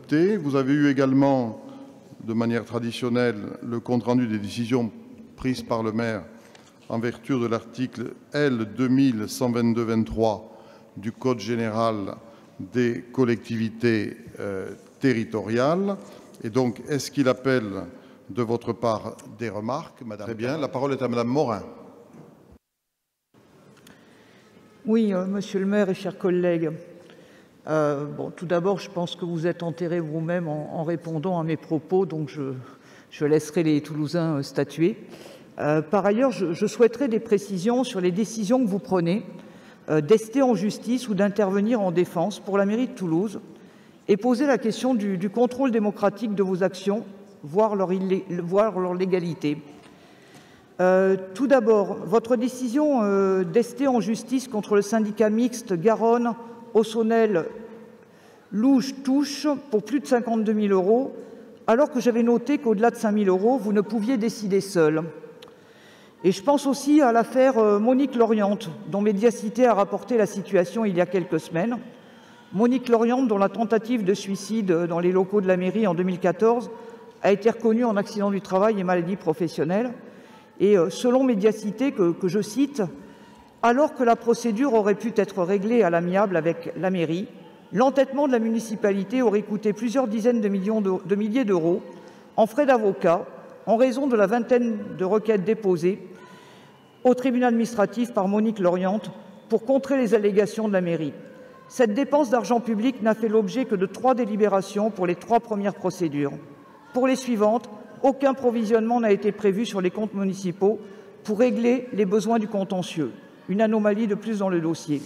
adopté. Vous avez eu également, de manière traditionnelle, le compte-rendu des décisions prises par le maire en vertu de l'article L. 2122-23 du Code général des collectivités territoriales. Et donc, est-ce qu'il appelle de votre part des remarques, Madame? Très bien. La parole est à Madame Morin. Oui, Monsieur le maire et chers collègues, tout d'abord, je pense que vous êtes enterré vous-même en répondant à mes propos, donc je laisserai les Toulousains statuer. Par ailleurs, je souhaiterais des précisions sur les décisions que vous prenez d'ester en justice ou d'intervenir en défense pour la mairie de Toulouse et poser la question du contrôle démocratique de vos actions, voire leur légalité. Tout d'abord, votre décision d'ester en justice contre le syndicat mixte Garonne, Aussonnel, Louge, Touche pour plus de 52 000 €, alors que j'avais noté qu'au-delà de 5 000 €, vous ne pouviez décider seul. Et je pense aussi à l'affaire Monique Loriente, dont Médiacité a rapporté la situation il y a quelques semaines. Monique Loriente, dont la tentative de suicide dans les locaux de la mairie en 2014 a été reconnue en accident du travail et maladie professionnelle. Et selon Médiacité, que je cite, « alors que la procédure aurait pu être réglée à l'amiable avec la mairie, l'entêtement de la municipalité aurait coûté plusieurs dizaines de milliers d'euros en frais d'avocat en raison de la vingtaine de requêtes déposées au tribunal administratif par Monique Loriente pour contrer les allégations de la mairie. Cette dépense d'argent public n'a fait l'objet que de 3 délibérations pour les 3 premières procédures. Pour les suivantes, aucun provisionnement n'a été prévu sur les comptes municipaux pour régler les besoins du contentieux. Une anomalie de plus dans le dossier.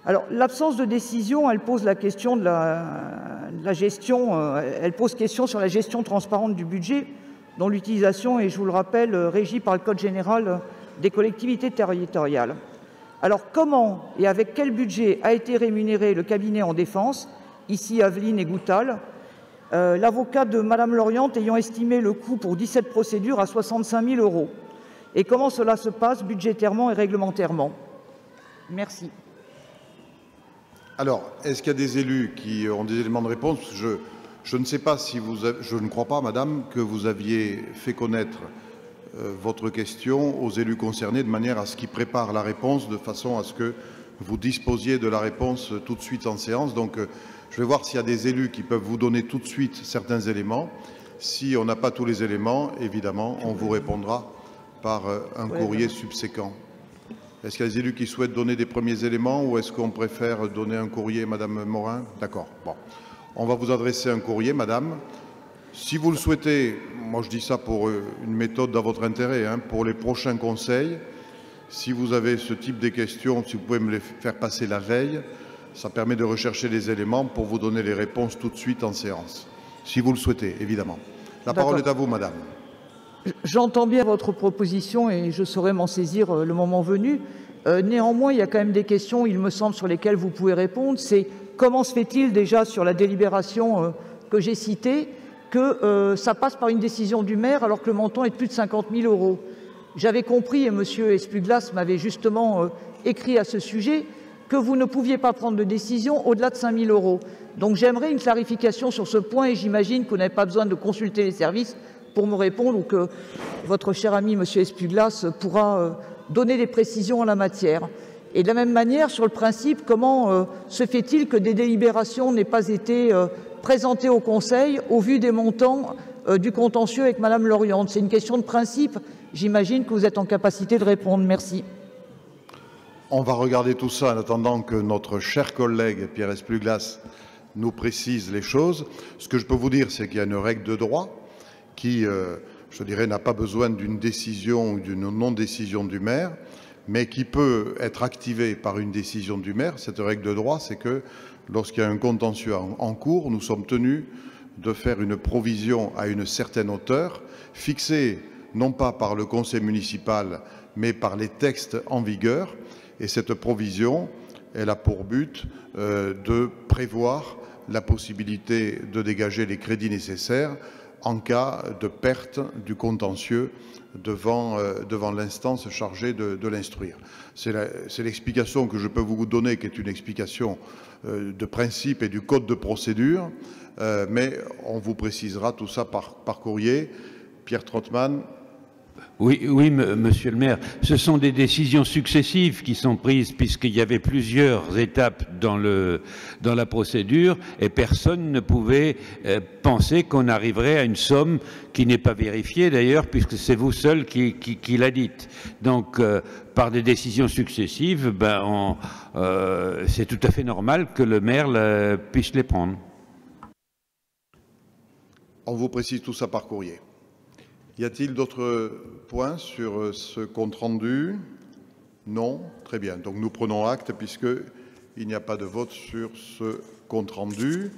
Alors, l'absence de décision, elle pose la question de la gestion, elle pose question sur la gestion transparente du budget, dont l'utilisation est, je vous le rappelle, régie par le Code général des collectivités territoriales. Alors, comment et avec quel budget a été rémunéré le cabinet en défense, ici Aveline et Goutal, l'avocat de Mme Loriente ayant estimé le coût pour 17 procédures à 65 000 €? Et comment cela se passe budgétairement et réglementairement? Merci. Alors, est-ce qu'il y a des élus qui ont des éléments de réponse? Je ne sais pas si vous avez, je ne crois pas, Madame, que vous aviez fait connaître votre question aux élus concernés de manière à ce qu'ils préparent la réponse, de façon à ce que vous disposiez de la réponse tout de suite en séance. Donc, je vais voir s'il y a des élus qui peuvent vous donner tout de suite certains éléments. Si on n'a pas tous les éléments, évidemment, on vous répondra par un courrier subséquent. Est-ce qu'il y a des élus qui souhaitent donner des premiers éléments ou est-ce qu'on préfère donner un courrier, Madame Morin? D'accord. Bon. On va vous adresser un courrier, Madame. Si vous le souhaitez, moi je dis ça pour une méthode dans votre intérêt, hein, pour les prochains conseils, si vous avez ce type de questions, si vous pouvez me les faire passer la veille, ça permet de rechercher les éléments pour vous donner les réponses tout de suite en séance. Si vous le souhaitez, évidemment. La parole est à vous, Madame. J'entends bien votre proposition et je saurai m'en saisir le moment venu. Néanmoins, il y a quand même des questions, il me semble, sur lesquelles vous pouvez répondre. C'est comment se fait-il déjà sur la délibération que j'ai citée que ça passe par une décision du maire alors que le montant est de plus de 50 000 €? J'avais compris, et M. Espuglas m'avait justement écrit à ce sujet, que vous ne pouviez pas prendre de décision au-delà de 5 000 €. Donc j'aimerais une clarification sur ce point et j'imagine que vous n'avez pas besoin de consulter les services pour me répondre ou que votre cher ami M. Espuglas pourra donner des précisions en la matière. Et de la même manière, sur le principe, comment se fait-il que des délibérations n'aient pas été présentées au Conseil au vu des montants du contentieux avec Mme Loriente? C'est une question de principe. J'imagine que vous êtes en capacité de répondre. Merci. On va regarder tout ça en attendant que notre cher collègue Pierre Espuglas nous précise les choses. Ce que je peux vous dire, c'est qu'il y a une règle de droit qui, je dirais, n'a pas besoin d'une décision ou d'une non-décision du maire, mais qui peut être activée par une décision du maire. Cette règle de droit, c'est que lorsqu'il y a un contentieux en cours, nous sommes tenus de faire une provision à une certaine hauteur, fixée non pas par le conseil municipal, mais par les textes en vigueur. Et cette provision, elle a pour but de prévoir la possibilité de dégager les crédits nécessaires en cas de perte du contentieux devant l'instance chargée de l'instruire. C'est l'explication que je peux vous donner, qui est une explication de principe et du code de procédure, mais on vous précisera tout ça par courrier. Pierre Trottmann. Oui, monsieur le maire, ce sont des décisions successives qui sont prises puisqu'il y avait plusieurs étapes dans la procédure et personne ne pouvait penser qu'on arriverait à une somme qui n'est pas vérifiée d'ailleurs puisque c'est vous seul qui l'a dite. Donc, par des décisions successives, c'est tout à fait normal que le maire puisse les prendre. On vous précise tout ça par courrier. Y a-t-il d'autres points sur ce compte-rendu? Non? Très bien. Donc nous prenons acte puisqu'il n'y a pas de vote sur ce compte-rendu.